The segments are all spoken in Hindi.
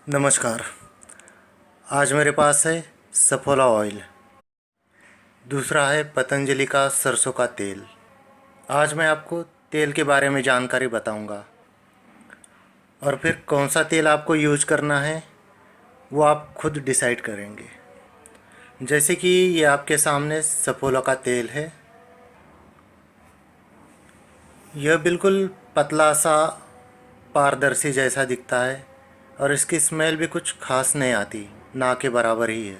नमस्कार। आज मेरे पास है सफोला ऑयल, दूसरा है पतंजलि का सरसों का तेल। आज मैं आपको तेल के बारे में जानकारी बताऊंगा और फिर कौन सा तेल आपको यूज़ करना है वो आप खुद डिसाइड करेंगे। जैसे कि ये आपके सामने सफोला का तेल है। यह बिल्कुल पतला सा पारदर्शी जैसा दिखता है और इसकी स्मेल भी कुछ खास नहीं आती, ना के बराबर ही है।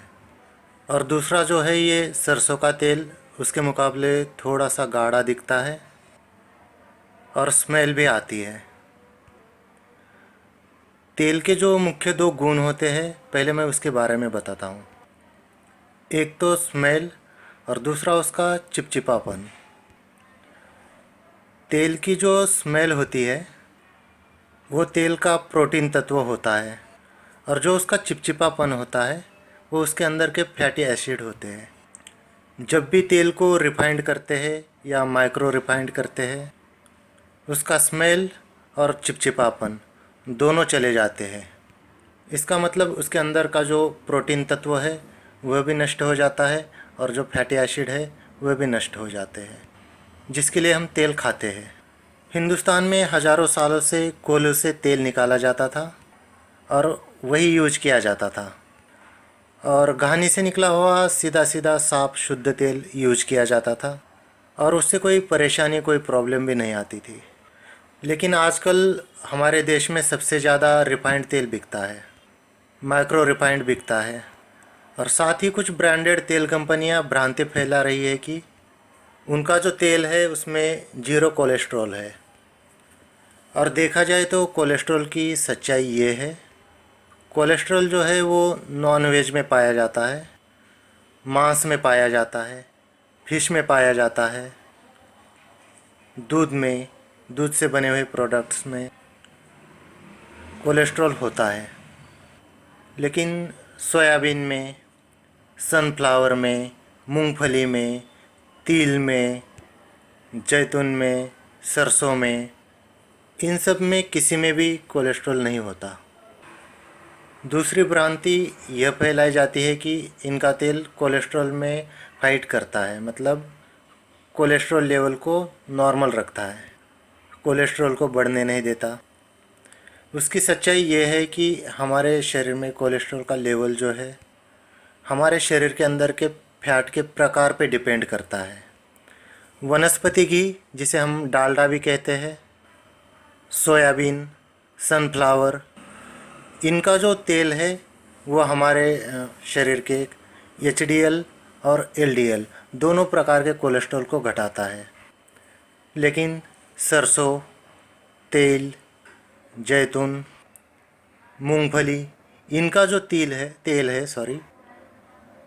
और दूसरा जो है ये सरसों का तेल, उसके मुकाबले थोड़ा सा गाढ़ा दिखता है और स्मेल भी आती है। तेल के जो मुख्य दो गुण होते हैं, पहले मैं उसके बारे में बताता हूँ। एक तो स्मेल और दूसरा उसका चिपचिपापन। तेल की जो स्मेल होती है वो तेल का प्रोटीन तत्व होता है और जो उसका चिपचिपापन होता है वो उसके अंदर के फैटी एसिड होते हैं। जब भी तेल को रिफाइंड करते हैं या माइक्रो रिफाइंड करते हैं, उसका स्मेल और चिपचिपापन दोनों चले जाते हैं। इसका मतलब उसके अंदर का जो प्रोटीन तत्व है वह भी नष्ट हो जाता है और जो फैटी एसिड है वह भी नष्ट हो जाते हैं, जिसके लिए हम तेल खाते हैं। हिंदुस्तान में हज़ारों सालों से कोयले से तेल निकाला जाता था और वही यूज किया जाता था और घानी से निकला हुआ सीधा सीधा साफ शुद्ध तेल यूज किया जाता था और उससे कोई परेशानी, कोई प्रॉब्लम भी नहीं आती थी। लेकिन आजकल हमारे देश में सबसे ज़्यादा रिफाइंड तेल बिकता है, माइक्रो रिफाइंड बिकता है और साथ ही कुछ ब्रांडेड तेल कंपनियां भ्रांति फैला रही है कि उनका जो तेल है उसमें ज़ीरो कोलेस्ट्रॉल है। और देखा जाए तो कोलेस्ट्रॉल की सच्चाई ये है, कोलेस्ट्रॉल जो है वो नॉन वेज में पाया जाता है, मांस में पाया जाता है, फिश में पाया जाता है, दूध में, दूध से बने हुए प्रोडक्ट्स में कोलेस्ट्रॉल होता है। लेकिन सोयाबीन में, सनफ्लावर में, मूंगफली में, तिल में, जैतून में, सरसों में, इन सब में किसी में भी कोलेस्ट्रॉल नहीं होता। दूसरी भ्रांति यह फैलाई जाती है कि इनका तेल कोलेस्ट्रॉल में फाइट करता है, मतलब कोलेस्ट्रॉल लेवल को नॉर्मल रखता है, कोलेस्ट्रॉल को बढ़ने नहीं देता। उसकी सच्चाई ये है कि हमारे शरीर में कोलेस्ट्रॉल का लेवल जो है हमारे शरीर के अंदर के फैट के प्रकार पे डिपेंड करता है। वनस्पति घी, जिसे हम डालडा भी कहते हैं, सोयाबीन, सनफ्लावर, इनका जो तेल है वो हमारे शरीर के एचडीएल और एलडीएल दोनों प्रकार के कोलेस्ट्रॉल को घटाता है। लेकिन सरसों, जैतून, मूंगफली, इनका जो तेल है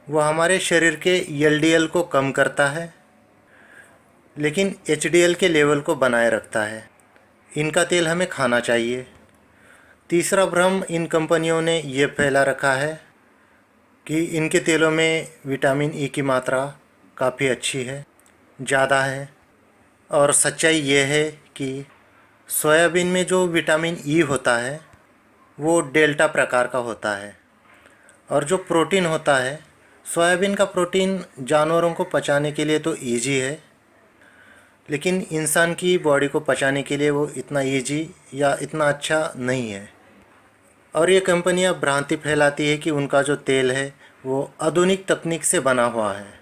वो हमारे शरीर के एलडीएल को कम करता है लेकिन एचडीएल के लेवल को बनाए रखता है। इनका तेल हमें खाना चाहिए। तीसरा भ्रम इन कंपनियों ने ये फैला रखा है कि इनके तेलों में विटामिन ई की मात्रा काफ़ी अच्छी है, ज़्यादा है। और सच्चाई ये है कि सोयाबीन में जो विटामिन ई होता है वो डेल्टा प्रकार का होता है और जो प्रोटीन होता है, सोयाबीन का प्रोटीन जानवरों को पचाने के लिए तो ईजी है, लेकिन इंसान की बॉडी को पचाने के लिए वो इतना ईजी या इतना अच्छा नहीं है। और ये कंपनियां भ्रांति फैलाती है कि उनका जो तेल है वो आधुनिक तकनीक से बना हुआ है।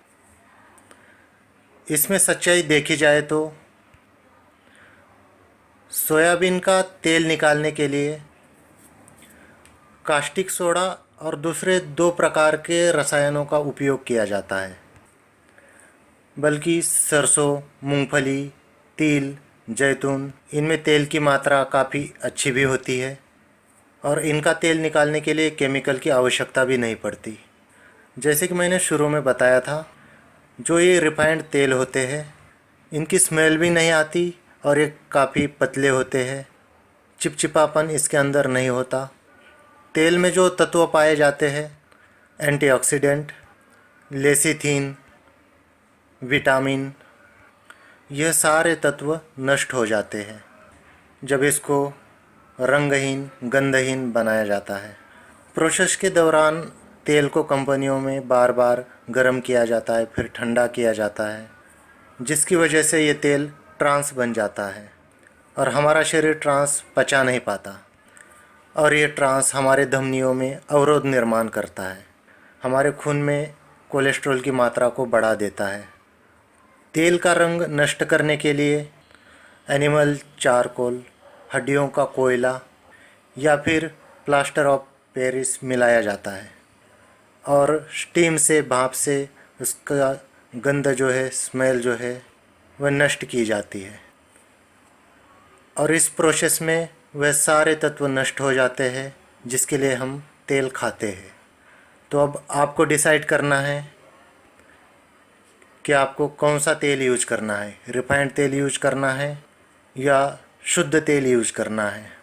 इसमें सच्चाई देखी जाए तो सोयाबीन का तेल निकालने के लिए कास्टिक सोडा और दूसरे दो प्रकार के रसायनों का उपयोग किया जाता है। बल्कि सरसों, मूंगफली, तिल, जैतून, इनमें तेल की मात्रा काफ़ी अच्छी भी होती है और इनका तेल निकालने के लिए केमिकल की आवश्यकता भी नहीं पड़ती। जैसे कि मैंने शुरू में बताया था, जो ये रिफाइंड तेल होते हैं इनकी स्मेल भी नहीं आती और ये काफ़ी पतले होते हैं, चिपचिपापन इसके अंदर नहीं होता। तेल में जो तत्व पाए जाते हैं, एंटीऑक्सीडेंट, लेसिथिन, विटामिन, यह सारे तत्व नष्ट हो जाते हैं जब इसको रंगहीन, गंधहीन बनाया जाता है। प्रोसेस के दौरान तेल को कंपनियों में बार बार गर्म किया जाता है, फिर ठंडा किया जाता है, जिसकी वजह से ये तेल ट्रांस बन जाता है और हमारा शरीर ट्रांस पचा नहीं पाता और ये ट्रांस हमारे धमनियों में अवरोध निर्माण करता है, हमारे खून में कोलेस्ट्रॉल की मात्रा को बढ़ा देता है। तेल का रंग नष्ट करने के लिए एनिमल चारकोल, हड्डियों का कोयला या फिर प्लास्टर ऑफ पेरिस मिलाया जाता है और स्टीम से, भाप से उसका गंध जो है, स्मेल जो है, वह नष्ट की जाती है और इस प्रोसेस में वह सारे तत्व नष्ट हो जाते हैं जिसके लिए हम तेल खाते हैं। तो अब आपको डिसाइड करना है कि आपको कौन सा तेल यूज करना है, रिफाइंड तेल यूज करना है या शुद्ध तेल यूज करना है।